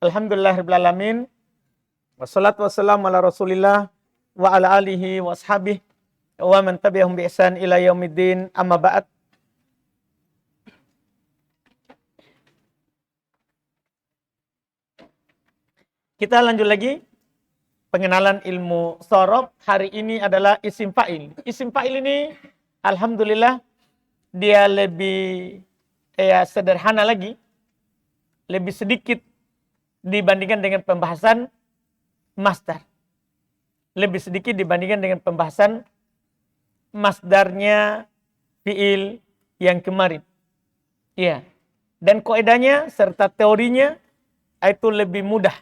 Alhamdulillahirabbil alamin. Wassalatu wassalamu ala Rasulillah wa ala alihi wa ashabihi wa man tabi'ahum bi ihsan ila yaumiddin. Amma ba'd. Kita lanjut lagi pengenalan ilmu shorof. Hari ini adalah isim fa'il. Isim fa'il ini alhamdulillah dia lebih sederhana lagi, lebih sedikit dibandingkan dengan pembahasan masdar. Lebih sedikit dibandingkan dengan pembahasan masdarnya fi'il yang kemarin. Iya. Dan kaidahnya serta teorinya itu lebih mudah.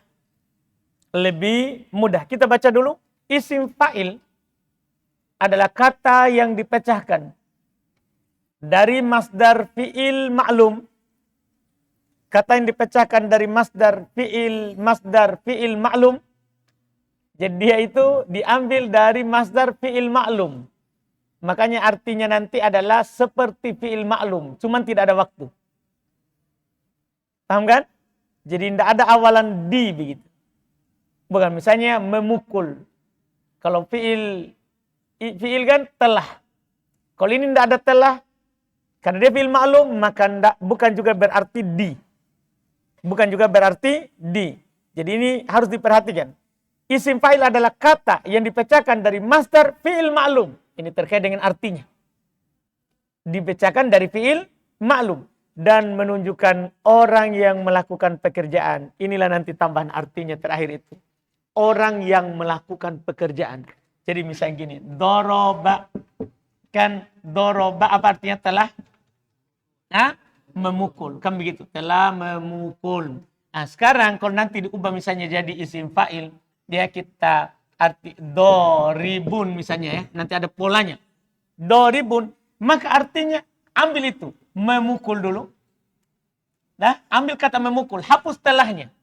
Lebih mudah. Kita baca dulu. Isim fa'il adalah kata yang dipecahkan dari masdar fi'il ma'lum. Kata yang dipecahkan dari masdar fi'il ma'lum. Jadi dia itu diambil dari masdar fi'il ma'lum. Makanya artinya nanti adalah seperti fi'il ma'lum, cuman tidak ada waktu. Paham kan? Jadi tidak ada awalan di begitu. Bukan misalnya memukul. Kalau fi'il kan telah. Kalau ini tidak ada telah, karena dia fi'il ma'lum, maka bukan juga berarti di. Bukan juga berarti di. Jadi ini harus diperhatikan. Isim fa'il adalah kata yang dipecahkan dari masdar fi'il ma'lum. Ini terkait dengan artinya. Dipecahkan dari fi'il ma'lum. Dan menunjukkan orang yang melakukan pekerjaan. Inilah nanti tambahan artinya terakhir itu. Orang yang melakukan pekerjaan. Jadi misalnya gini. Doroba. Kan doroba apa artinya telah? Memukul. Kan begitu. Telah memukul. Nah sekarang kalau nanti diubah misalnya jadi isim fa'il. Dia kita arti doribun misalnya ya. Nanti ada polanya. Doribun. Maka artinya ambil itu. Memukul dulu. Nah, ambil kata memukul. Hapus telahnya.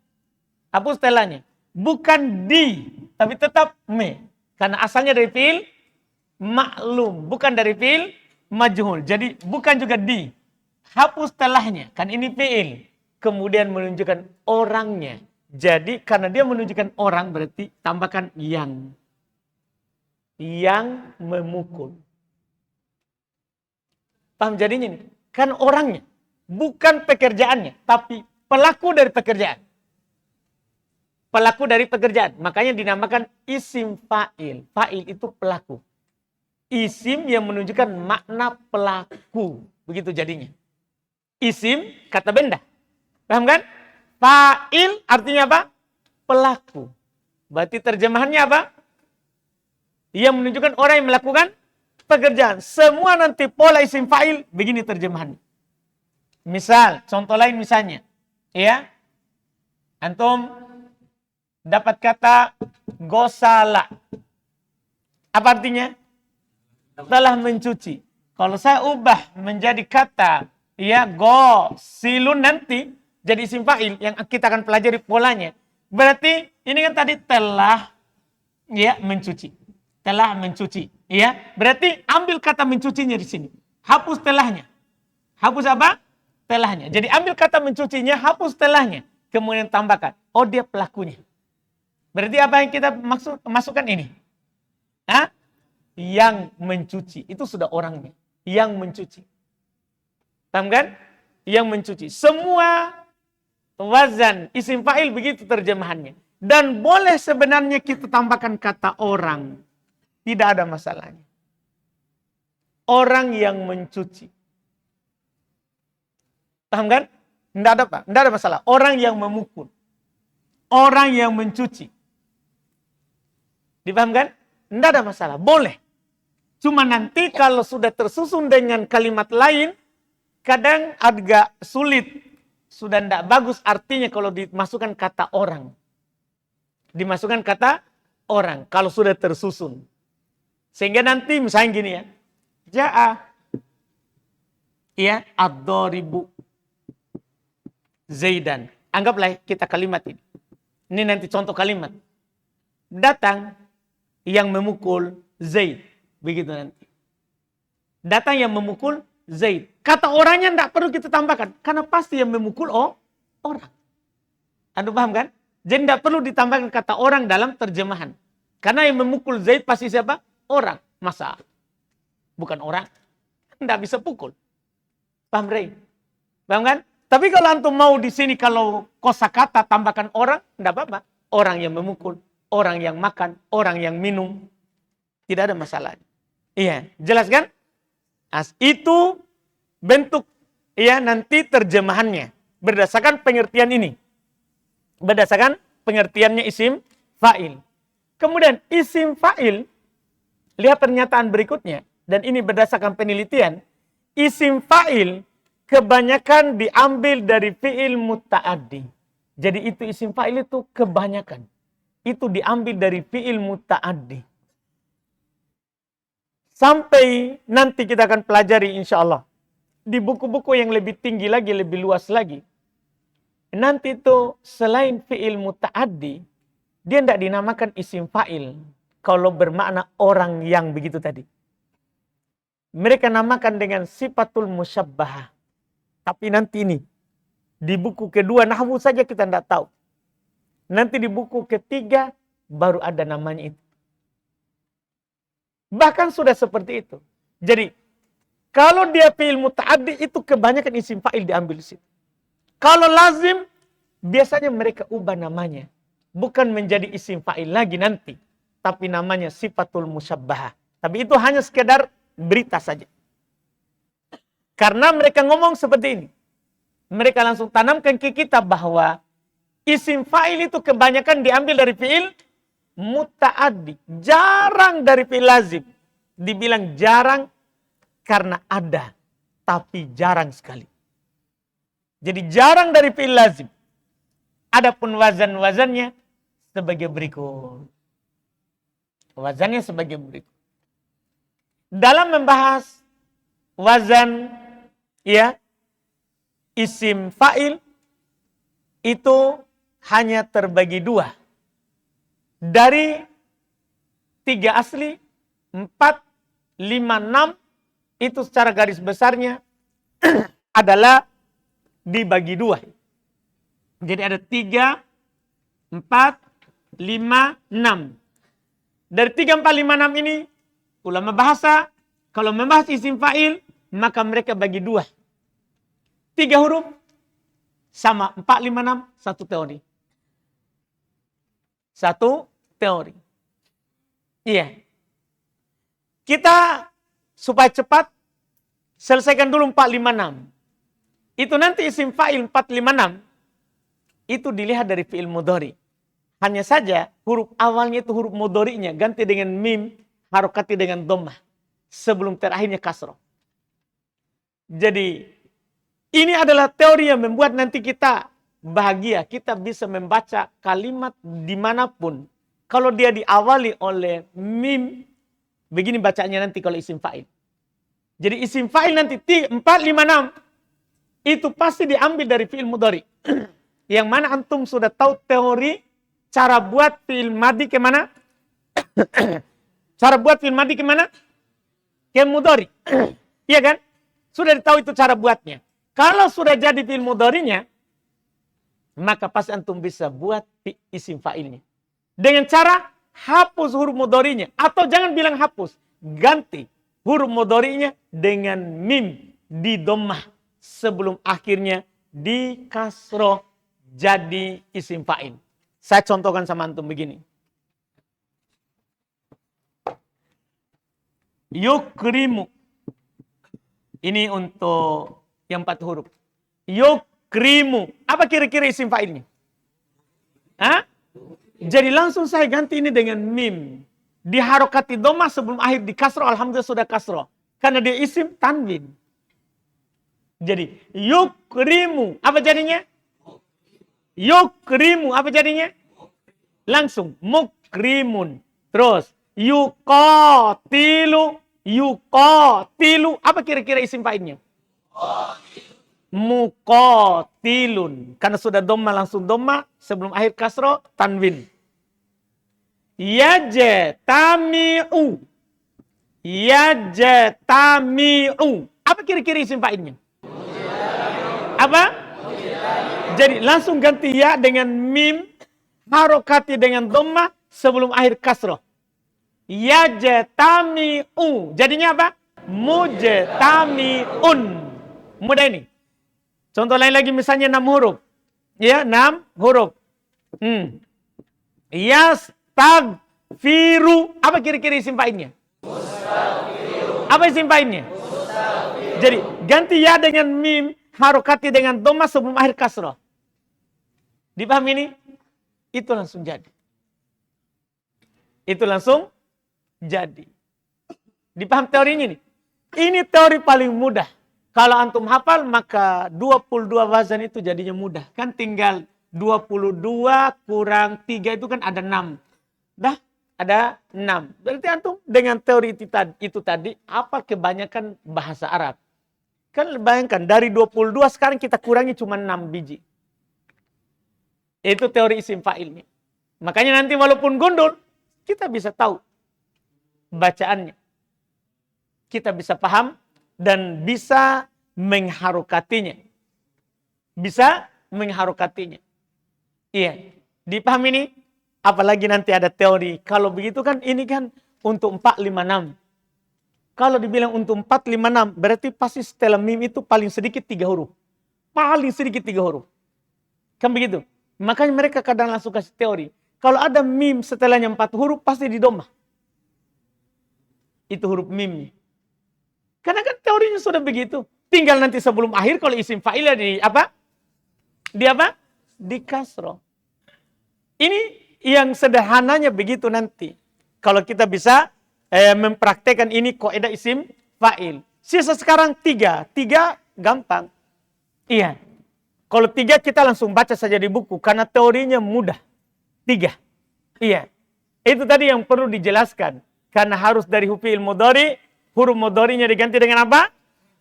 Hapus telahnya. Bukan di. Tapi tetap me. Karena asalnya dari fi'il maklum. Bukan dari fi'il majhul. Jadi bukan juga di. Hapus telahnya. Kan ini fi'il. Kemudian menunjukkan orangnya. Jadi karena dia menunjukkan orang berarti tambahkan yang. Yang memukul. Paham jadinya nih? Kan orangnya. Bukan pekerjaannya. Tapi pelaku dari pekerjaan. Pelaku dari pekerjaan. Makanya dinamakan isim fa'il. Fa'il itu pelaku. Isim yang menunjukkan makna pelaku. Begitu jadinya. Isim kata benda. Paham kan? Fa'il artinya apa? Pelaku. Berarti terjemahannya apa? Yang menunjukkan orang yang melakukan pekerjaan. Semua nanti pola isim fa'il begini terjemahannya. Misal, contoh lain misalnya. Ya. Antum dapat kata gosala. Apa artinya? Telah mencuci. Kalau saya ubah menjadi kata ya gosilun nanti jadi isim fa'il yang kita akan pelajari polanya. Berarti ini kan tadi telah ya mencuci. Telah mencuci, ya. Berarti ambil kata mencucinya di sini. Hapus telahnya. Hapus apa? Telahnya. Jadi ambil kata mencucinya, hapus telahnya. Kemudian tambahkan, oh dia pelakunya. Berarti apa yang kita masukkan ini? Yang mencuci. Itu sudah orangnya. Yang mencuci. Paham kan? Yang mencuci. Semua wazan isim fa'il begitu terjemahannya. Dan boleh sebenarnya kita tambahkan kata orang. Tidak ada masalahnya. Orang yang mencuci. Paham kan? Tidak ada apa? Tidak ada masalah. Orang yang memukul. Orang yang mencuci. Dipahamkan? Tidak ada masalah. Boleh. Cuma nanti kalau sudah tersusun dengan kalimat lain, kadang agak sulit. Sudah tidak bagus artinya kalau dimasukkan kata orang. Dimasukkan kata orang. Kalau sudah tersusun. Sehingga nanti misalnya gini ya. Ja'a. Ya. Ad-doribu. Zaidan. Anggaplah kita kalimat ini. Ini nanti contoh kalimat. Datang yang memukul Zaid. Begitu nanti. Datang yang memukul Zaid. Kata orangnya tidak perlu kita tambahkan. Karena pasti yang memukul orang. Anda paham kan? Jadi tidak perlu ditambahkan kata orang dalam terjemahan. Karena yang memukul Zaid pasti siapa? Orang. Masa? Bukan orang. Tidak bisa pukul. Paham, Rey? Paham kan? Tapi kalau antum mau di sini kalau kosakata tambahkan orang, tidak apa-apa. Orang yang memukul, orang yang makan, orang yang minum. Tidak ada masalah. Iya, jelas kan? Itu bentuk ya nanti terjemahannya berdasarkan pengertian ini. Berdasarkan pengertiannya isim fa'il. Kemudian isim fa'il, lihat pernyataan berikutnya. Dan ini berdasarkan penelitian. Isim fa'il kebanyakan diambil dari fi'il muta'addi. Jadi itu isim fa'il itu kebanyakan. Itu diambil dari fi'il muta'addi. Sampai nanti kita akan pelajari insya Allah. Di buku-buku yang lebih tinggi lagi, lebih luas lagi. Nanti itu selain fi'il muta'addi, dia tidak dinamakan isim fa'il. Kalau bermakna orang yang begitu tadi. Mereka namakan dengan sifatul musyabbahah. Tapi nanti ini, di buku kedua nahwu saja kita tidak tahu. Nanti di buku ketiga baru ada namanya itu. Bahkan sudah seperti itu. Jadi, kalau dia fi'il muta'addi itu kebanyakan isim fa'il diambil di situ. Kalau lazim, biasanya mereka ubah namanya. Bukan menjadi isim fa'il lagi nanti. Tapi namanya sifatul musyabbahah. Tapi itu hanya sekedar berita saja. Karena mereka ngomong seperti ini. Mereka langsung tanamkan ke kita bahwa isim fa'il itu kebanyakan diambil dari fi'il muta'addi. Jarang dari fi'il lazim. Dibilang jarang karena ada. Tapi jarang sekali. Jadi jarang dari fi'il lazim. Adapun wazan-wazannya sebagai berikut. Wazannya sebagai berikut. Dalam membahas wazan ya isim fa'il itu hanya terbagi dua. Dari 3 asli, 4, 5, 6 itu secara garis besarnya adalah dibagi dua. Jadi ada 3, 4, 5, 6. Dari 3, 4, 5, 6 ini, ulama bahasa, kalau membahas isim fa'il, maka mereka bagi dua. 3 huruf, sama 4, 5, 6, satu teori. Satu teori. Iya. Kita supaya cepat, selesaikan dulu 4, 5, 6. Itu nanti isim fa'il 4, 5, 6. Itu dilihat dari fi'il mudhari. Hanya saja huruf awalnya itu huruf mudhari'nya ganti dengan mim, harokati dengan dhammah. Sebelum terakhirnya kasroh. Jadi ini adalah teori yang membuat nanti kita bahagia. Kita bisa membaca kalimat dimanapun. Kalau dia diawali oleh mim, begini bacanya nanti kalau isim fa'il. Jadi isim fa'il nanti 4, 5, 6. Itu pasti diambil dari fi'il mudhari. Yang mana antum sudah tahu teori cara buat fi'il madhi kemana? Cara buat fi'il madhi kemana? Ke mudhari. Iya kan? Sudah tahu itu cara buatnya. Kalau sudah jadi fi'il mudharinya, maka pasti antum bisa buat isim fa'ilnya. Dengan cara hapus huruf mudhari'nya. Atau jangan bilang hapus. Ganti huruf mudhari'nya dengan mim di dhammah. Sebelum akhirnya di kasroh jadi isim fa'il. Saya contohkan sama antum begini. Yukrimu. Ini untuk yang 4 huruf. Yukrimu. Apa kira-kira isim fa'ilnya? Hah? Jadi langsung saya ganti ini dengan mim. Diharokati dhammah sebelum akhir di kasroh. Alhamdulillah sudah kasroh. Karena dia isim tanwin. Jadi yukrimu. Apa jadinya? Yukrimu. Apa jadinya? Langsung. Mukrimun. Terus. Yuqatilu. Yuqatilu. Apa kira-kira isim fa'ilnya? Muqatilun. Karena sudah dhamma langsung dhamma. Sebelum akhir kasroh. Tanwin. Yajtami'u. Yajtami'u. Apa kira-kira isim fa'ilnya? Apa? Jadi langsung ganti ya dengan mim, harokati dengan dhammah sebelum akhir kasroh. Yajtami'u. Jadinya apa? Mujtami'un. Mudah ini. Contoh lain lagi misalnya 6 huruf. Ya, 6 huruf. Yastaghfiru. Apa kira-kira isim fa'ilnya? Apa isim fa'ilnya? Jadi ganti ya dengan mim, harokati dengan dhammah sebelum akhir kasroh. Dipahami ini? Itu langsung jadi. Itu langsung jadi. Dipaham teorinya nih? Ini teori paling mudah. Kalau antum hafal maka 22 wazan itu jadinya mudah. Kan tinggal 22 kurang 3 itu kan ada 6. Dah ada 6. Berarti antum dengan teori itu tadi hafal kebanyakan bahasa Arab. Kan bayangkan dari 22 sekarang kita kurangi cuma 6 biji. Itu teori isim fa'ilnya. Makanya nanti walaupun gundul kita bisa tahu bacaannya. Kita bisa paham dan bisa mengharokatinya. Bisa mengharokatinya. Iya. Dipahami ini? Apalagi nanti ada teori. Kalau begitu kan ini kan untuk 4, 5, 6. Kalau dibilang untuk 4, 5, 6. Berarti pasti setelah mim itu paling sedikit 3 huruf. Paling sedikit 3 huruf. Kan begitu? Makanya mereka kadang langsung kasih teori. Kalau ada mim setelahnya 4 huruf pasti di dhammah. Itu huruf mimnya. Karena kan teorinya sudah begitu. Tinggal nanti sebelum akhir kalau isim fa'ilnya di apa? Di apa? Di kasroh. Ini yang sederhananya begitu nanti. Kalau kita bisa mempraktekkan ini kaidah isim fa'il. Sisa sekarang 3. 3 gampang. Iya. Kalau 3 kita langsung baca saja di buku. Karena teorinya mudah. 3. Iya. Itu tadi yang perlu dijelaskan. Karena harus dari fi'il mudhari, huruf mudhari'nya diganti dengan apa?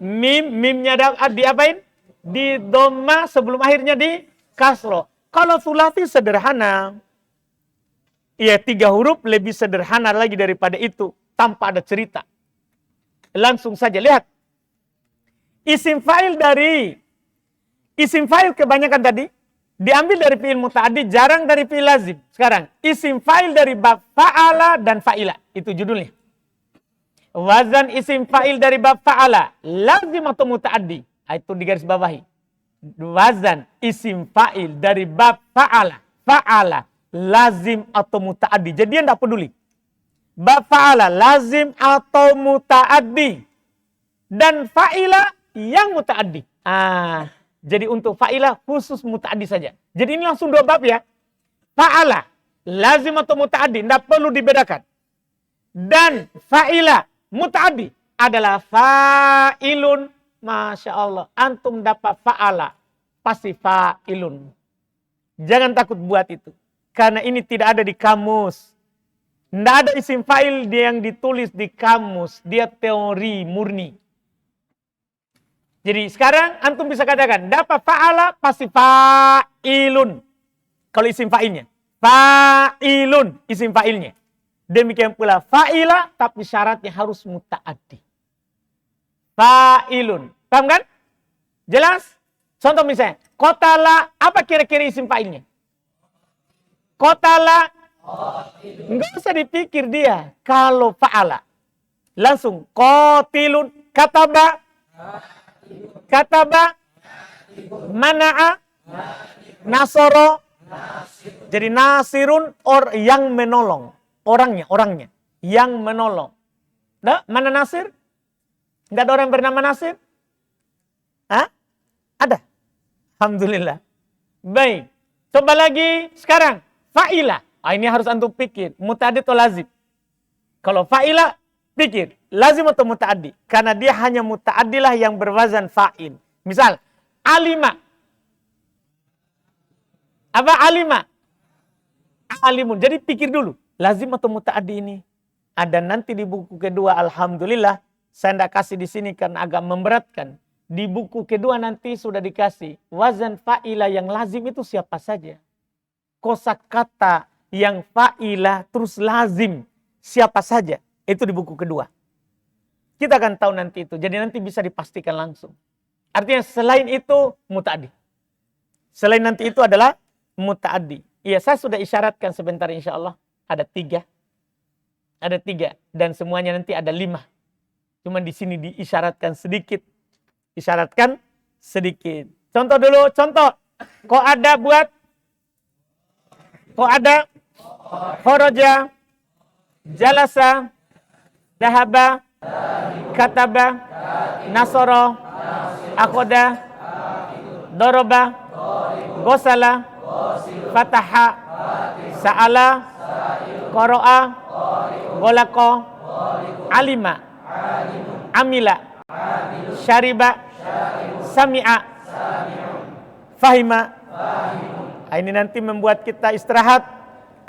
Mim, mimnya diapain? Di dhammah sebelum akhirnya di kasroh. Kalau sulasi sederhana. Ya 3 huruf lebih sederhana lagi daripada itu. Tanpa ada cerita. Langsung saja lihat. Isim fa'il kebanyakan tadi. Diambil dari fi'il muta'addi, jarang dari fi'il lazim. Sekarang, isim fa'il dari bab fa'ala dan fa'ila. Itu judulnya. Wazan isim fa'il dari bab fa'ala. Lazim atau muta'addi. Itu di garis bawahi. Wazan isim fa'il dari bab fa'ala. Fa'ala. Lazim atau muta'addi. Jadi dia tidak peduli. Bab fa'ala. Lazim atau muta'addi. Dan fa'ila yang muta'addi. Jadi untuk fa'ilah khusus muta'addi saja. Jadi ini langsung 2 bab ya. Fa'ala, lazim atau muta'addi, tidak perlu dibedakan. Dan fa'ilah, muta'addi adalah fa'ilun. Masya Allah, antum dapat fa'ala, pasti fa'ilun. Jangan takut buat itu. Karena ini tidak ada di kamus. Tidak ada isim fa'il yang ditulis di kamus. Dia teori murni. Jadi sekarang antum bisa katakan dapat fa'ala pasti fa'ilun. Kalau isim fa'ilnya. Fa'ilun isim fa'ilnya. Demikian pula fa'ila tapi syaratnya harus muta'addi. Fa'ilun. Paham kan? Jelas? Contoh misalnya. Qatala apa kira-kira isim fa'ilnya? Qatala. Enggak usah dipikir dia. Kalau fa'ala. Langsung. Qatilun. Kataba. Kataba, mana'a, nasoro. Jadi nasirun yang menolong. Orangnya. Yang menolong. Nah, mana Nasir? Enggak ada orang bernama Nasir? Hah? Ada. Alhamdulillah. Baik. Coba lagi sekarang. Fa'ila. Ini harus antum pikir. Muta'addi atau lazim? Kalau fa'ila, pikir. Lazim atau muta'addi? Karena dia hanya muta'addilah yang berwazan fa'il. Misal, alima. Apa alima? Alimun. Jadi pikir dulu. Lazim atau muta'addi ini? Ada nanti di buku kedua, alhamdulillah. Saya tidak kasih di sini karena agak memberatkan. Di buku kedua nanti sudah dikasih. Wazan fa'ilah yang lazim itu siapa saja. Kosakata yang fa'ilah terus lazim. Siapa saja. Itu di buku kedua. Kita akan tahu nanti itu. Jadi nanti bisa dipastikan langsung. Artinya selain itu muta'addi. Selain nanti itu adalah muta'addi. Iya, saya sudah isyaratkan sebentar insya Allah. Ada 3. Ada 3. Dan semuanya nanti ada 5. Cuman di sini diisyaratkan sedikit. Isyaratkan sedikit. Contoh dulu, contoh. Kok ada buat? Kok ada? Khoroja, jalasa, dahaba, kataba, nasoro, akhoda, doroba, gosala, fataha, sa'ala, qara'a, golako, alima, amila, syariba, sami'a, fahima. Ini nanti membuat kita istirahat.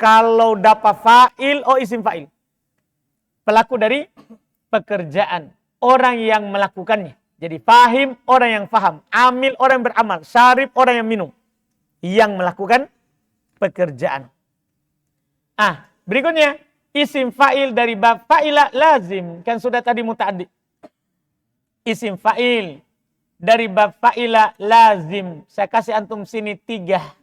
Kalau dapat fa'il, isim fa'il. Pelaku dari pekerjaan. Orang yang melakukannya. Jadi fahim, orang yang faham. Amil, orang yang beramal. Syarib, orang yang minum. Yang melakukan pekerjaan. Berikutnya. Isim fa'il dari bab fa'ila lazim. Kan sudah tadi muta'addi. Isim fa'il dari bab fa'ila lazim. Saya kasih antum sini 3.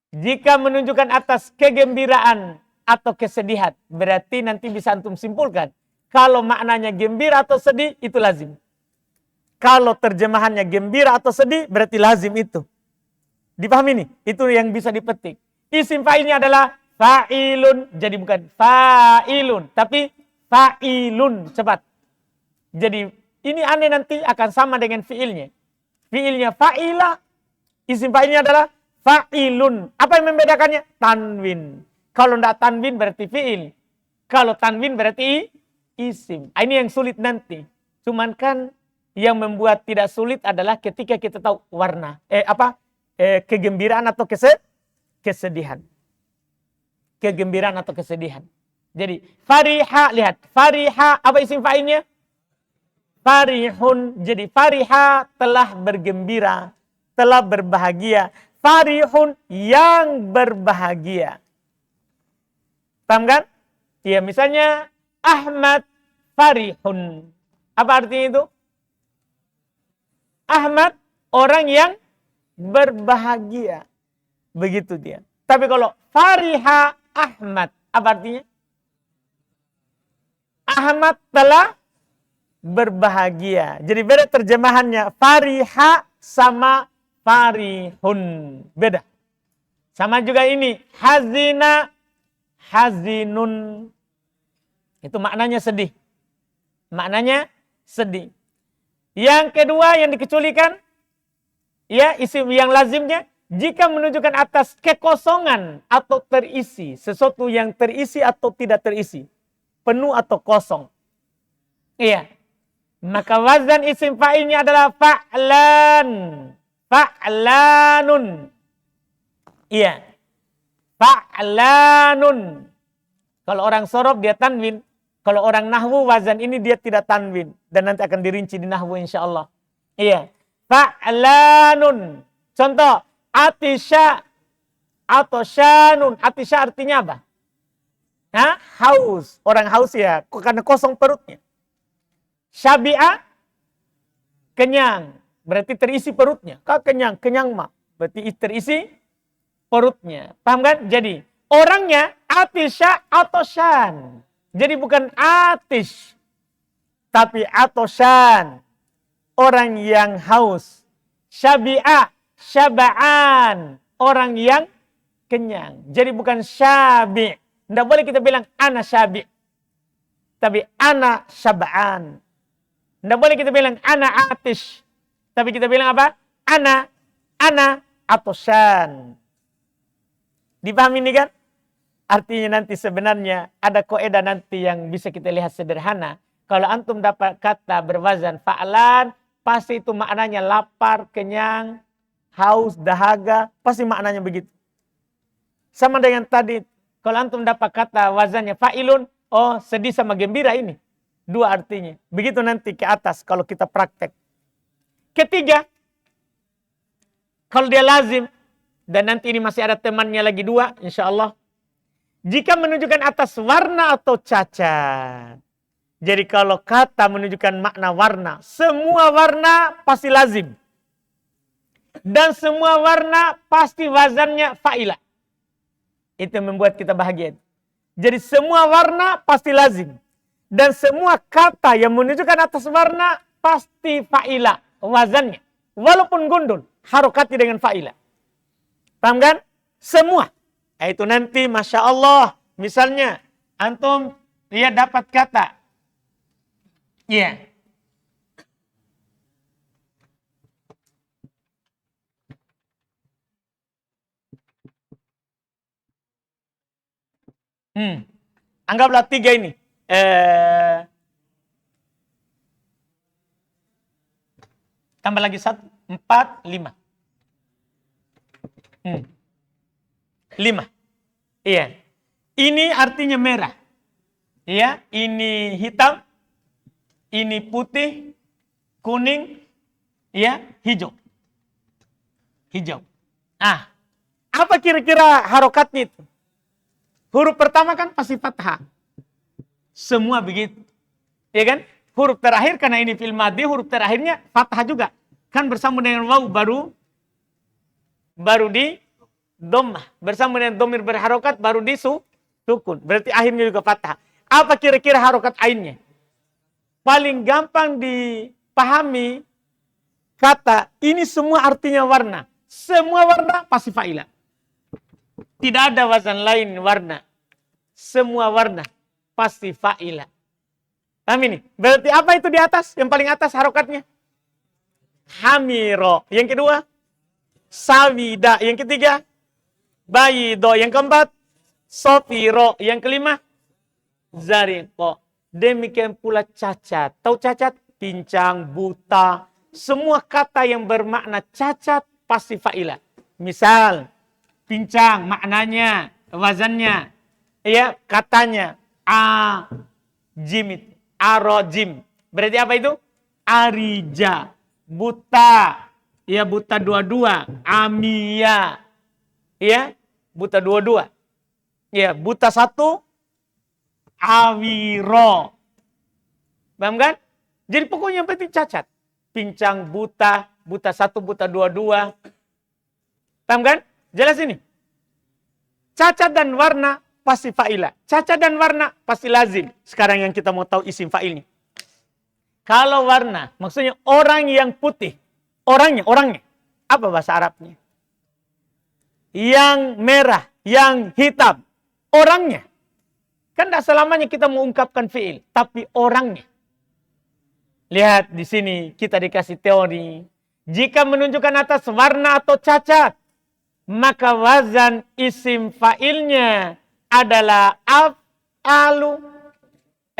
Jika menunjukkan atas kegembiraan atau kesedihan, berarti nanti bisa antum simpulkan. Kalau maknanya gembira atau sedih, itu lazim. Kalau terjemahannya gembira atau sedih, berarti lazim itu. Dipahami nih? Itu yang bisa dipetik. Isim fa'ilnya adalah fa'ilun. Jadi bukan fa'ilun, tapi fa'ilun. Cepat. Jadi ini aneh nanti akan sama dengan fi'ilnya. Fi'ilnya fa'ila. Isim fa'ilnya adalah fa'ilun. Apa yang membedakannya? Tanwin. Kalau tidak tanwin berarti fi'il. Kalau tanwin berarti isim. Ini yang sulit nanti. Cuman kan yang membuat tidak sulit adalah ketika kita tahu warna. Kegembiraan atau kesedihan. Kegembiraan atau kesedihan. Jadi fariha, lihat. Fariha, apa isim fa'ilnya? Farihun. Jadi fariha telah bergembira. Telah berbahagia. Farihun yang berbahagia. Paham kan? Ya, misalnya Ahmad farihun. Apa artinya itu? Ahmad orang yang berbahagia. Begitu dia. Tapi kalau fariha Ahmad, apa artinya? Ahmad telah berbahagia. Jadi beda terjemahannya. Fariha sama farihun. Beda. Sama juga ini. Hazina, hazinun. Itu maknanya sedih. Maknanya sedih. Yang kedua yang dikecualikan. Ya, isim yang lazimnya. Jika menunjukkan atas kekosongan atau terisi. Sesuatu yang terisi atau tidak terisi. Penuh atau kosong. Iya. Maka wazan isim fa'ilnya adalah fa'lan. Fa'lanun. Iya. Fa'lanun. Kalau orang sorob dia tanwin. Kalau orang nahwu wazan ini dia tidak tanwin. Dan nanti akan dirinci di nahwu insyaAllah. Iya. Fa'lanun. Contoh. Atisha. Atau syanun. Atisha artinya apa? Haus. Orang haus ya. Karena kosong perutnya. Syabi'a. Kenyang. Berarti terisi perutnya. Kau kenyang. Kenyang mah. Berarti terisi perutnya. Paham kan? Jadi orangnya atisha atoshan. Jadi bukan atish. Tapi atoshan. Orang yang haus. Syabi'a. Syaba'an. Orang yang kenyang. Jadi bukan syabi'. Tidak boleh kita bilang ana syabi'. Tapi ana syaba'an. Tidak boleh kita bilang ana atish. Tapi kita bilang apa? Ana atoshan. Dipahami ini kan? Artinya nanti sebenarnya ada kaidah nanti yang bisa kita lihat sederhana. Kalau antum dapat kata berwazan fa'lan, pasti itu maknanya lapar, kenyang, haus, dahaga, pasti maknanya begitu. Sama dengan tadi, kalau antum dapat kata wazannya fa'ilun, sedih sama gembira ini. Dua artinya. Begitu nanti ke atas kalau kita praktek. Ketiga, kalau dia lazim, dan nanti ini masih ada temannya lagi 2, insya Allah. Jika menunjukkan atas warna atau cacat. Jadi kalau kata menunjukkan makna warna, semua warna pasti lazim. Dan semua warna pasti wazannya fa'ilah. Itu yang membuat kita bahagia. Jadi semua warna pasti lazim. Dan semua kata yang menunjukkan atas warna pasti fa'ilah wazannya. Walaupun gundul, harokati dengan fa'ilah. Paham kan? Semua. Itu nanti Masya Allah. Misalnya, antum dia dapat kata. Iya. Anggaplah 3 ini. Tambah lagi 1, 4, 5. 5. Iya. Ini artinya merah. Iya, ini hitam. Ini putih, kuning, iya, hijau. Hijau. Apa kira-kira harokatnya itu? Huruf pertama kan pasti fathah. Semua begitu. Ya kan? Huruf terakhir karena ini fi'il madhi, huruf terakhirnya fathah juga. Kan bersambung dengan waw baru di dhammah. Bersambung dengan dhamir berharokat baru di sukun. Berarti akhirnya juga fathah. Apa kira-kira harokat ainnya? Paling gampang dipahami kata ini semua artinya warna. Semua warna pasti fa'ilah. Tidak ada wazan lain warna. Semua warna pasti fa'ilah. Paham ini? Berarti apa itu di atas? Yang paling atas harokatnya? Hamiro. Yang kedua? Sawida. Yang ketiga? Bayido. Yang keempat? Sofiro. Yang kelima? Zariko. Demikian pula cacat. Tahu cacat? Pincang, buta. Semua kata yang bermakna cacat pasti fa'ilah. Misal, pincang maknanya, wazannya, ya katanya jimit, arojim. Berarti apa itu? Arija, buta, ya buta dua-dua, amia, ya buta dua-dua, ya buta satu, awiro. Paham kan? Jadi pokoknya yang penting cacat. Pincang, buta, buta satu, buta dua-dua. Paham kan? Jelas ini. Cacat dan warna pasti fa'ilah. Cacat dan warna pasti lazim. Sekarang yang kita mau tahu isim fa'ilnya. Kalau warna, maksudnya orang yang putih. Orangnya. Apa bahasa Arabnya? Yang merah, yang hitam. Orangnya. Kan tidak selamanya kita mengungkapkan fi'il. Tapi orangnya. Lihat di sini kita dikasih teori. Jika menunjukkan atas warna atau cacat, maka wazan isim fa'ilnya adalah af'alu.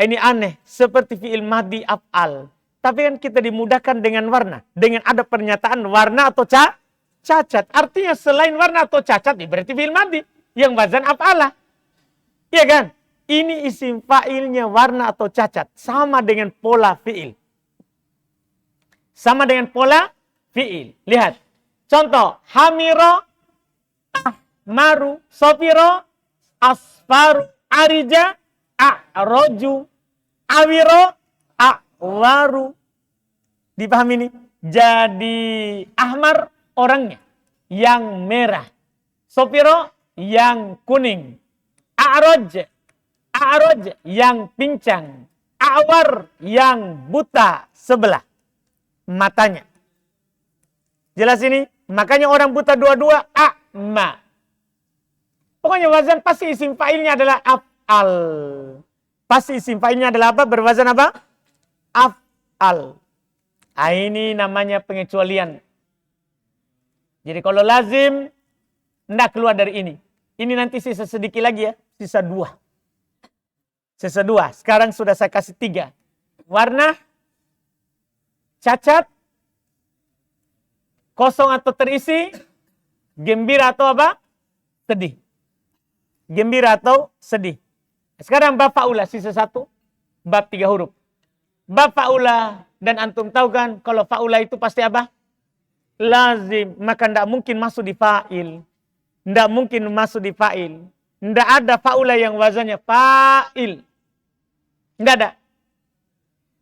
Ini aneh, seperti fi'il madhi af'al. Tapi kan kita dimudahkan dengan warna. Dengan ada pernyataan warna atau cacat. Artinya selain warna atau cacat, berarti fi'il madhi. Yang wazan af'ala. Iya kan? Ini isim fa'ilnya warna atau cacat. Sama dengan pola fi'il. Sama dengan pola fi'il. Lihat. Contoh, hamiro, maru, sofiro, asfaru, arija, a'roju, awiro, a'waru. Dipahami ini? Jadi ahmar orangnya. Yang merah. Sofiro yang kuning. A'roj yang pincang. A'war yang buta sebelah matanya. Jelas ini? Makanya orang buta dua-dua a'ma. Pokoknya wazan pasti isim fa'ilnya adalah af'al. Pasti isim fa'ilnya adalah apa? Berwazan apa? Af'al. Ini namanya pengecualian. Jadi kalau lazim, tidak keluar dari ini. Ini nanti sisa sedikit lagi ya. Sisa 2. Sisa 2. Sekarang sudah saya kasih 3. Warna, cacat, kosong atau terisi, gembira atau apa? Sedih. Gembira atau sedih. Sekarang bab fa'ula sisa 1, bab 3 huruf. Bab fa'ula, dan antum tahu kan kalau fa'ula itu pasti apa? Lazim, maka tidak mungkin masuk di fa'il. Tidak mungkin masuk di fa'il. Tidak ada fa'ula yang wazannya fa'il. Tidak ada.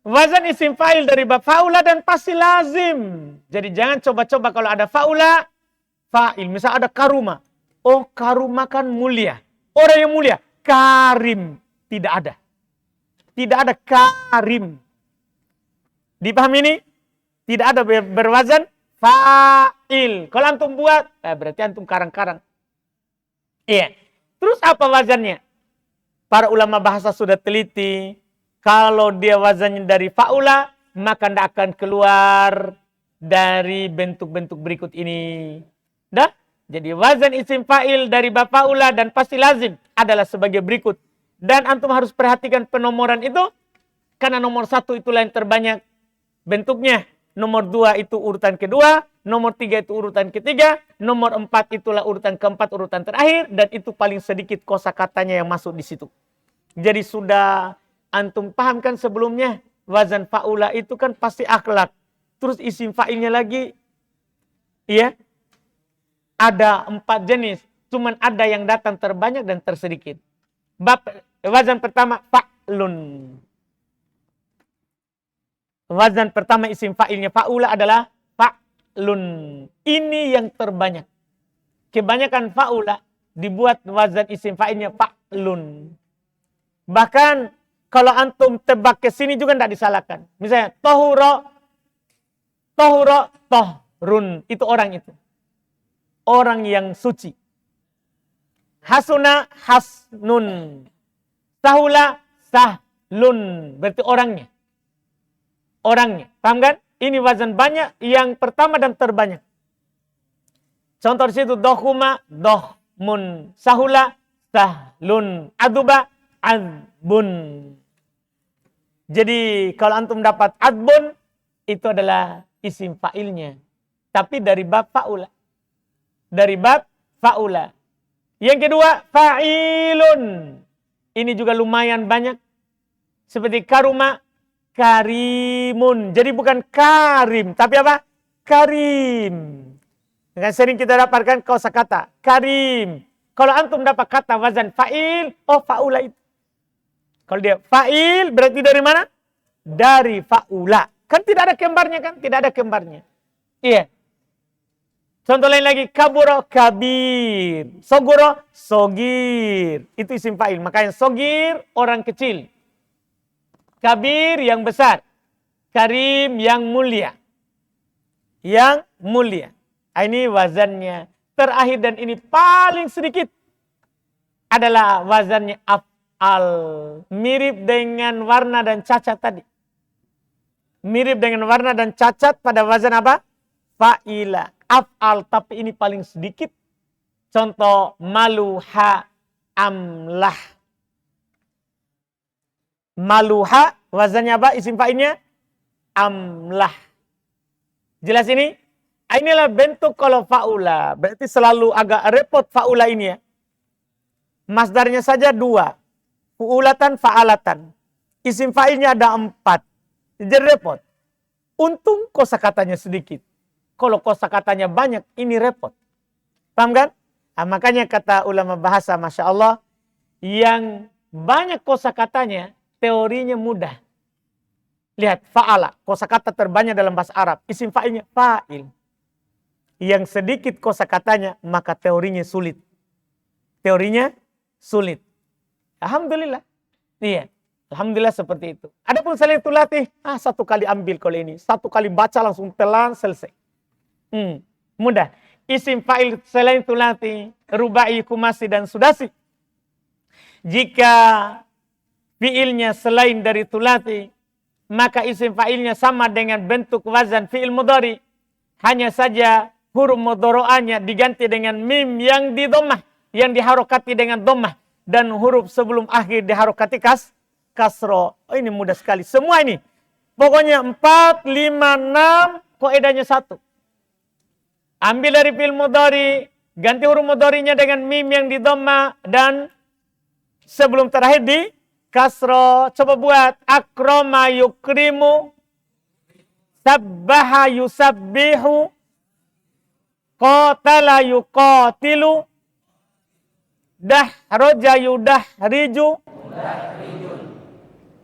Wazan isim fa'il dari bab fa'ula dan pasti lazim. Jadi jangan coba-coba kalau ada fa'ula, fa'il. Misal ada karuma. Oh, karuma kan mulia. Orang yang mulia. Karim. Tidak ada. Tidak ada karim. Dipahami ini? Tidak ada berwazan fa'il. Kalau antum buat, berarti antum karang-karang. Iya. Terus apa wazannya? Para ulama bahasa sudah teliti. Kalau dia wazannya dari fa'ula, maka tidak akan keluar dari bentuk-bentuk berikut ini. Dah? Jadi wazan isim fa'il dari bab fa'ula dan pasti lazim adalah sebagai berikut. Dan antum harus perhatikan penomoran itu. Karena nomor 1 itulah yang terbanyak bentuknya. Nomor 2 itu urutan kedua. Nomor 3 itu urutan ketiga. Nomor 4 itulah urutan keempat, urutan terakhir. Dan itu paling sedikit kosakatanya yang masuk di situ. Jadi sudah antum pahamkan sebelumnya. Wazan fa'ula itu kan pasti akhlak. Terus isim fa'ilnya lagi. Iya. Ada 4 jenis. Cuman ada yang datang terbanyak dan tersedikit. Wazan pertama fa'lun. Wazan pertama isim fa'ilnya fa'ula adalah fa'lun. Ini yang terbanyak. Kebanyakan fa'ula dibuat wazan isim fa'ilnya fa'lun. Bahkan kalau antum tebak ke sini juga tidak disalahkan. Misalnya tohuro, tohrun. Itu orang itu. Orang yang suci. Hasuna, hasnun. Sahula, sahlun. Berarti orangnya. Orangnya. Paham kan? Ini wazan banyak. Yang pertama dan terbanyak. Contoh di situ. Dohuma, dohmun. Sahula, sahlun. Aduba, adbun. Jadi kalau antum dapat adbun. Itu adalah isim fa'ilnya. Tapi dari bab fa'ula. Dari bab fa'ula. Yang kedua, fa'ilun. Ini juga lumayan banyak. Seperti karuma, karimun. Jadi bukan karim, tapi apa? Karim. Dengan sering kita dapatkan kosakata. Karim. Kalau antum dapat kata wazan fa'il, oh fa'ula itu. Kalau dia fa'il, berarti dari mana? Dari fa'ula. Kan tidak ada kembarnya kan? Tidak ada kembarnya. Iya. Contoh lain lagi, kaburo, kabir. Sogoro, sogir. Itu isim fa'il. Makanya sogir, orang kecil. Kabir, yang besar. Karim, yang mulia. Yang mulia. Ini wazannya. Terakhir dan ini paling sedikit. Adalah wazannya af'al. Mirip dengan warna dan cacat tadi. Mirip dengan warna dan cacat pada wazan apa? Fa'ila. Af'al, tapi ini paling sedikit. Contoh, maluha, amlah. Maluha, wazannya apa? Isim fa'ilnya? Amlah. Jelas ini? Inilah bentuk kalau fa'ula. Berarti selalu agak repot fa'ula ini ya. Masdarnya saja 2. Fu'ulatan, fa'alatan. Isim fa'ilnya ada 4. Jadi repot. Untung kosakatanya sedikit. Kalau kosakatanya banyak, ini repot. Paham kan? Nah, makanya kata ulama bahasa, Masya Allah, yang banyak kosakatanya, teorinya mudah. Lihat, fa'ala, kosakata terbanyak dalam bahasa Arab. Isim fa'ilnya fa'il. Yang sedikit kosakatanya, maka teorinya sulit. Teorinya sulit. Alhamdulillah. Iya. Alhamdulillah seperti itu. Adapun selain itu latih, 1 kali ambil kalau ini. 1 kali baca langsung pelan, selesai. Mudah. Isim fa'il selain tulati, rubai, kumasi, dan sudasi. Jika fi'ilnya selain dari tulati, maka isim fa'ilnya sama dengan bentuk wazan fi'il mudhari. Hanya saja huruf mudhoro'anya diganti dengan mim yang di dhammah, yang diharokati dengan dhammah. Dan huruf sebelum akhir diharokati kasro. Oh, ini mudah sekali. Semua ini. Pokoknya 4, 5, 6, kaidahnya 1. Ambil dari fi'il mudhari, ganti huruf mudharinya dengan mim yang di dhamma dan sebelum terakhir di kasro. Coba buat akrama yukrimu, sabbaha yusabbihu, qatala yuqatilu, dahroja yudahriju,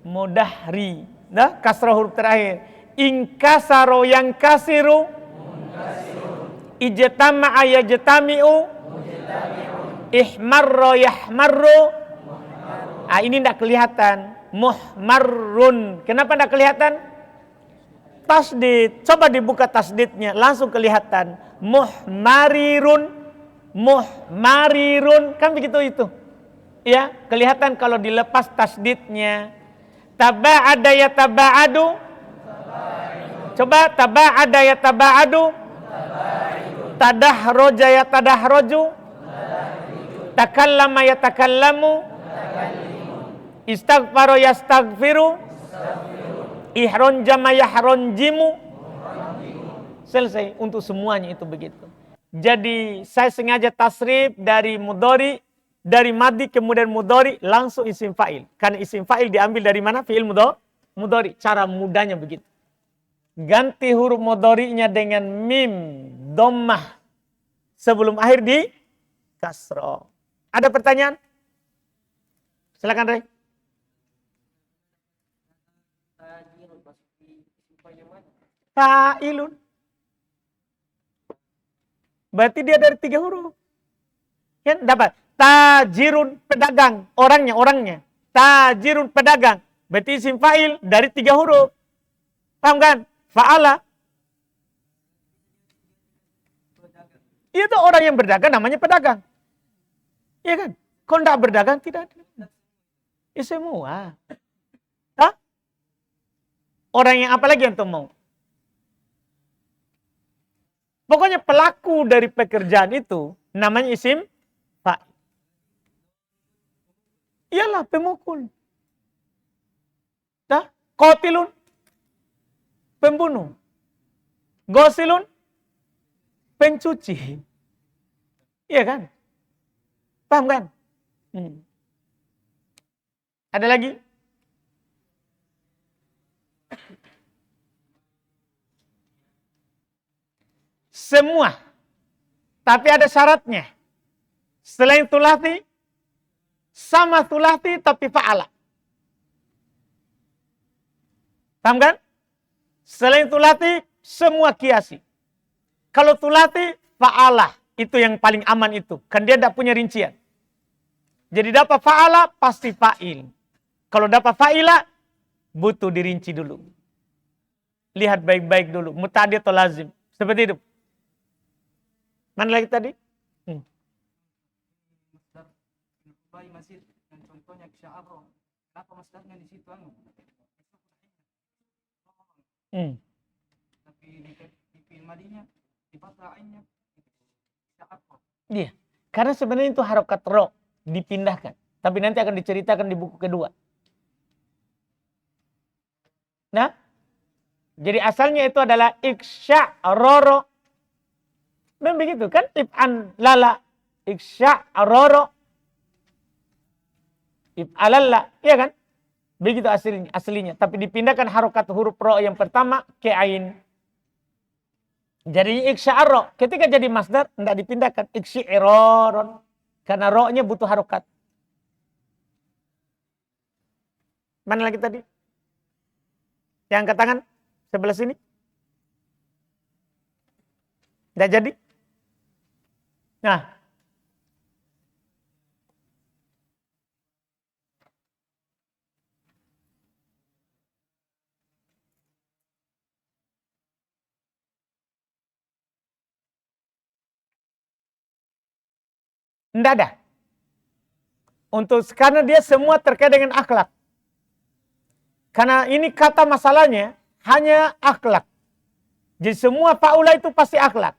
mudahri. Nah, kasrah huruf terakhir. Inkasaro yang kasiru. Ijtama'a yajtami'u. Ihmarro yahmarru. Ah, ini tidak kelihatan. Muhmarrun. Kenapa tidak kelihatan? Tasdid. Coba dibuka tasdidnya, langsung kelihatan. Muhmarirun. Muhmarirun. Kan begitu itu. Ya, kelihatan kalau dilepas tasdidnya. Taba'ada ya taba'adu. Coba taba'ada ya taba'adu. Tadahroja ya tadahroju. Takallama ya takallamu. Istaghfaro ya staghfiru. Ihronjama ya hronjimu. Selesai, untuk semuanya itu begitu. Jadi saya sengaja tasrif dari mudhari, dari madhi kemudian mudhari langsung isim fa'il. Karena isim fa'il diambil dari mana? Fi'il mudhari. Cara mudahnya begitu. Ganti huruf mudhari'nya dengan mim dhammah sebelum akhir di kasroh. Ada pertanyaan? Silakan, Rey. Fa'ilun. Berarti dia dari 3 huruf. Kan dapat. Tajirun, pedagang. Orangnya. Tajirun, pedagang. Berarti isim fa'il dari 3 huruf. Paham kan? Fa'ala. Itu orang yang berdagang namanya pedagang. Iya kan? Kalau tidak berdagang tidak ada. Ya semua. Hah? Orang yang apa lagi yang mau? Pokoknya pelaku dari pekerjaan itu namanya isim fa'il. Iyalah pemukul. Hah? Qatilun. Pembunuh. Ghasilun. Pencuci. Iya kan? Paham kan? Ada lagi? Semua. Tapi ada syaratnya. Selain tulati, sama tulati tapi fa'ala. Paham kan? Selain tulati, semua kiasi. Kalau tulati, fa'ala. Itu yang paling aman itu. Kan dia tidak punya rincian. Jadi dapat fa'ala, pasti fa'il. Kalau dapat fa'ila, butuh dirinci dulu. Lihat baik-baik dulu. Muta'addi atau lazim. Seperti itu. Mana lagi tadi? Masjid. Contohnya sya'aro. Kenapa masdarnya di situ? Tapi di fi'il madinya di fathah ainnya sya'aro. Iya. Karena sebenarnya itu harokat ro dipindahkan. Tapi nanti akan diceritakan di buku kedua. Nah, jadi asalnya itu adalah iksya'roro. Memang begitu kan? Ib'an lala. Iksya'roro. Ib'alalla. Iya kan? Begitu aslinya. Tapi dipindahkan harokat huruf ro yang pertama ke ain. Jadi iksya'ro. Ketika jadi masdar, tidak dipindahkan. Iksyi'roron. Karena ro-nya butuh harokat. Mana lagi tadi? Yang angkat tangan sebelah sini. Tidak jadi? Nah. Tidak ada. Karena dia semua terkait dengan akhlak. Karena ini kata masalahnya hanya akhlak. Jadi semua fa'ula itu pasti akhlak.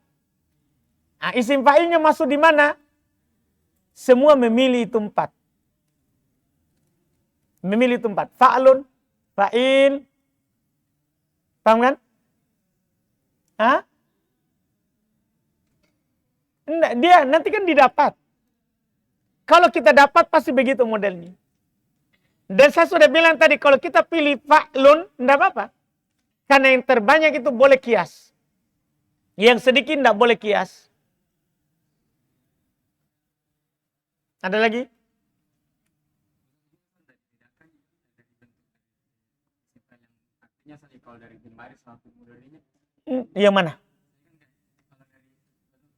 Nah, isim fa'ilnya masuk di mana? Semua memilih itu 4. Memilih itu 4. Fa'lun, fa'il. Paham kan? Hah? Enggak, dia nanti kan didapat. Kalau kita dapat pasti begitu modelnya. Dan saya sudah bilang tadi, kalau kita pilih fa'lun, enggak apa-apa. Karena yang terbanyak itu boleh kias. Yang sedikit enggak boleh kias. Ada lagi? kalau dari bin Maris satu modalnya Yang mana? kalau dari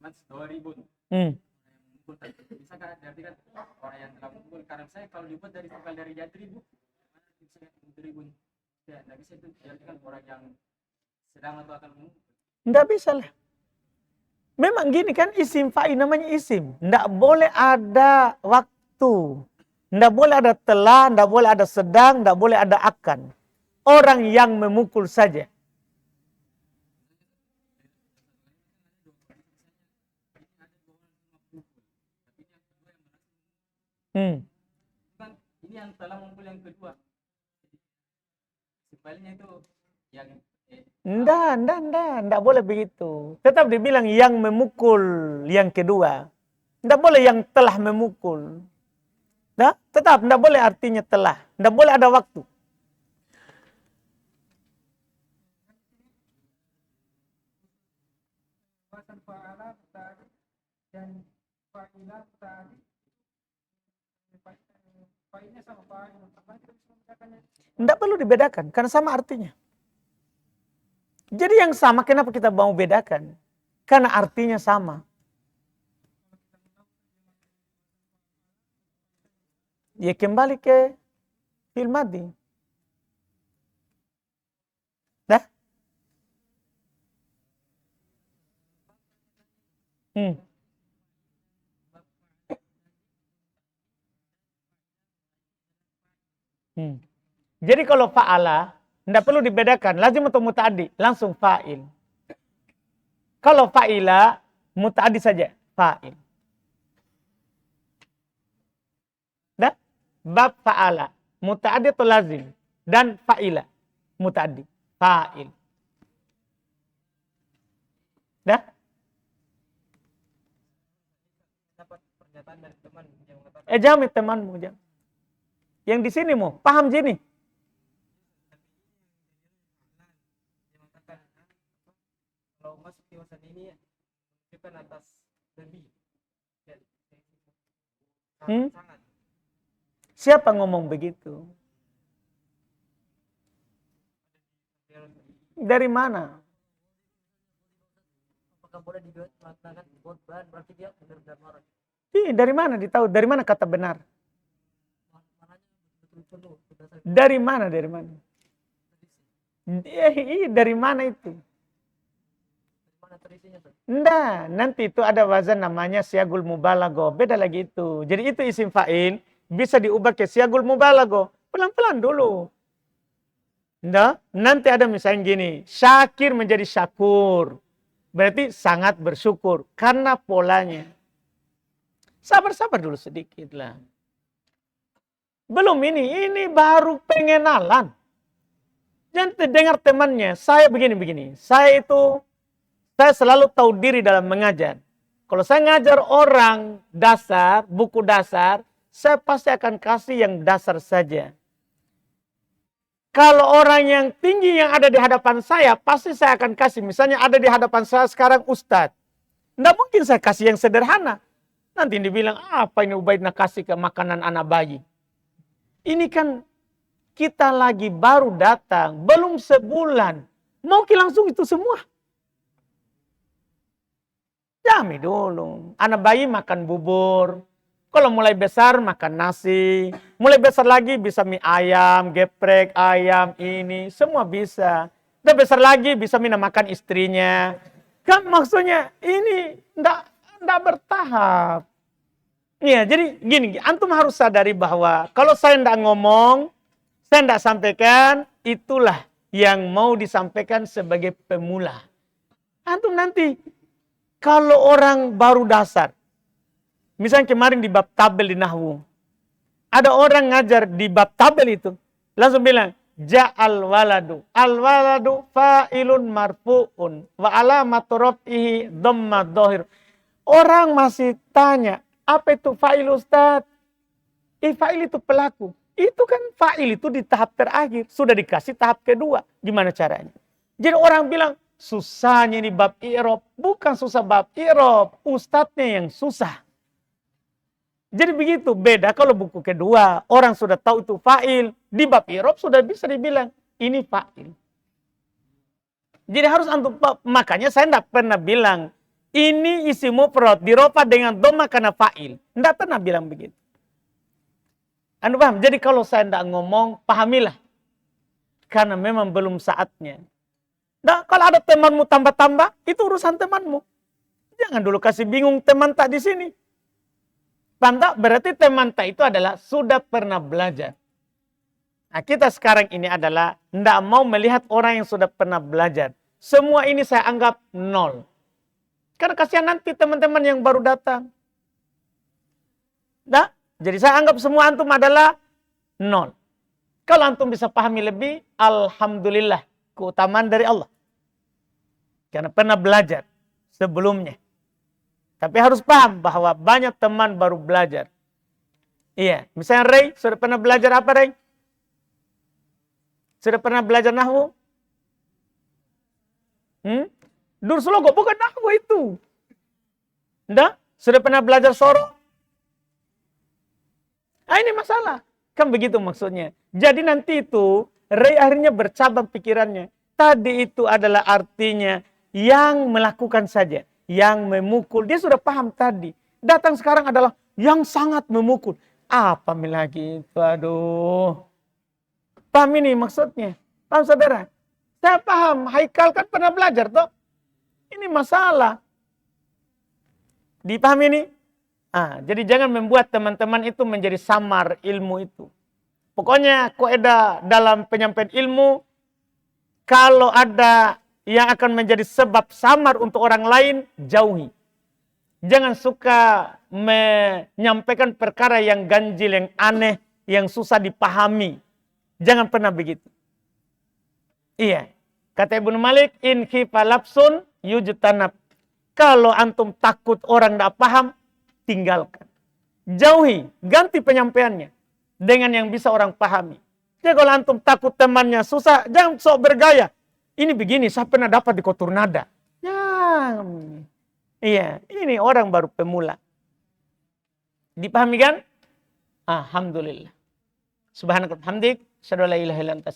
mas 2000 Hmm. bisa kan berarti kan orang yang telah memukul karena saya kalau dibuat dari tanggal dari jatri bu bisa 2000 ya nggak bisa itu berarti kan orang yang sedang atau akan memukul. Nggak bisa lah. Memang gini kan isim fa'il namanya isim. Nggak boleh ada waktu. Nggak boleh ada telah, nggak boleh ada sedang, nggak boleh ada akan. Orang yang memukul saja. Kan ini yang telah memukul yang kedua sebaliknya itu yang Nggak boleh begitu. Tetap dibilang yang memukul yang kedua. Nggak boleh yang telah memukul. Nah, tetap nggak boleh artinya telah. Nggak boleh ada waktu. Wasan fa'ala tadi dan fa'ila tadi fa'ilnya sama fa'il apa kita bisa membedakannya Nggak perlu dibedakan, karena sama artinya. Jadi yang sama, kenapa kita mau bedakan? Karena artinya sama. Ya kembali ke fi'il madhi. Dah? Jadi kalau fa'ala, tidak perlu dibedakan. Lazim atau muta'addi, langsung fa'il. Kalau fa'ila, muta'addi saja, fa'il. Dah? Bab fa'ala, muta'addi atau lazim. Dan fa'ila, muta'addi, fa'il. Dah? dapat pernyataan dari teman yang mengatakan Jamit temanmu, jam. Yang di sini mau, paham sini? yang mengatakan kalau masuk di wasan ini menunjukkan atas lebih dan sangat Siapa ngomong begitu? Dari mana? apakah boleh dibuat mengatakan korban berarti dia benar-benar marah Dari mana ditahu? Dari mana kata benar? marahnya betul-betul penuh berdasarkan Dari mana? Dari mana? Dari mana itu? mana terisinya tuh Nggak, nanti itu ada wazan namanya siagul mubalago. Beda lagi itu. Jadi itu isim fa'il bisa diubah ke siagul mubalago. Pelan-pelan dulu. Nggak? Nanti ada misalnya gini, syakir menjadi syakur. Berarti sangat bersyukur karena polanya. Sabar-sabar dulu sedikit lah. Belum ini baru pengenalan. Jangan dengar temannya, saya begini-begini. Saya selalu tahu diri dalam mengajar. Kalau saya ngajar orang dasar, buku dasar, saya pasti akan kasih yang dasar saja. Kalau orang yang tinggi yang ada di hadapan saya, pasti saya akan kasih. Misalnya ada di hadapan saya sekarang Ustadz. Nggak mungkin saya kasih yang sederhana. Nanti dibilang, apa ini Ubaid nak kasih ke makanan anak bayi. Ini kan kita lagi baru datang, belum sebulan. Mau langsung itu semua. Jami dulu. Anak bayi makan bubur. Kalau mulai besar makan nasi. Mulai besar lagi bisa mie ayam, geprek ayam, ini. Semua bisa. Udah besar lagi bisa minum makan istrinya. Kan maksudnya ini enggak bertahap. Iya, jadi gini, antum harus sadari bahwa kalau saya enggak ngomong, saya enggak sampaikan, itulah yang mau disampaikan sebagai pemula. Antum nanti, kalau orang baru dasar, misalnya kemarin di bab tabel di Nahwu, ada orang ngajar di bab tabel itu, langsung bilang, ja'al waladu. Al waladu fa'ilun marfu'un. Wa alamatu raf'ihi dhamma dhahir. Orang masih tanya, apa itu fa'il Ustaz? Fa'il itu pelaku. Itu kan fa'il itu di tahap terakhir. Sudah dikasih tahap kedua. Gimana caranya? Jadi orang bilang, susahnya ini bab i'rab. Bukan susah bab i'rab. Ustadznya yang susah. Jadi begitu, beda kalau buku kedua. Orang sudah tahu itu fa'il. Di bab i'rab sudah bisa dibilang, ini fa'il. Jadi harus antum, makanya saya tidak pernah bilang, ini isi mufrad dirofa dengan dhamma karena fa'il. Tidak pernah bilang begitu. Anda paham? Jadi kalau saya tidak ngomong, pahamilah. Karena memang belum saatnya. Nah, kalau ada temanmu tambah-tambah, itu urusan temanmu. Jangan dulu kasih bingung teman tak di sini. Paham tak? Berarti teman tak itu adalah sudah pernah belajar. Nah, kita sekarang ini adalah tidak mau melihat orang yang sudah pernah belajar. Semua ini saya anggap nol. Karena kasihan nanti teman-teman yang baru datang. Nah, jadi saya anggap semua antum adalah nol. Kalau antum bisa pahami lebih, alhamdulillah, keutamaan dari Allah. Karena pernah belajar sebelumnya. Tapi harus paham bahwa banyak teman baru belajar. Iya, misalnya Ray, sudah pernah belajar apa Ray? Sudah pernah belajar nahwu? Durslogo, bukan nahwu itu. Nggak? Sudah pernah belajar soro? Ah, ini masalah. Kan begitu maksudnya. Jadi nanti itu, Ray akhirnya bercabang pikirannya. Tadi itu adalah artinya yang melakukan saja. Yang memukul. Dia sudah paham tadi. Datang sekarang adalah yang sangat memukul. Apa lagi itu? Aduh. Paham ini maksudnya? Paham saudara? Saya paham. Haikal kan pernah belajar toh. Ini masalah. Dipahami ini? Jadi jangan membuat teman-teman itu menjadi samar ilmu itu. Pokoknya kaidah dalam penyampaian ilmu, kalau ada yang akan menjadi sebab samar untuk orang lain, jauhi. Jangan suka menyampaikan perkara yang ganjil, yang aneh, yang susah dipahami. Jangan pernah begitu. Iya. Kata Ibnu Malik, in khifa lapsun yujtanab. Kalau antum takut orang tidak paham, tinggalkan. Jauhi, ganti penyampaiannya dengan yang bisa orang pahami. Jadi kalau antum takut temannya susah, jangan sok bergaya. Ini begini, saya pernah dapat di kotur nada. Ya, iya, ini orang baru pemula. Dipahami kan? Alhamdulillah. Subhanallah, hamdik, syadu la ilaha illa anta.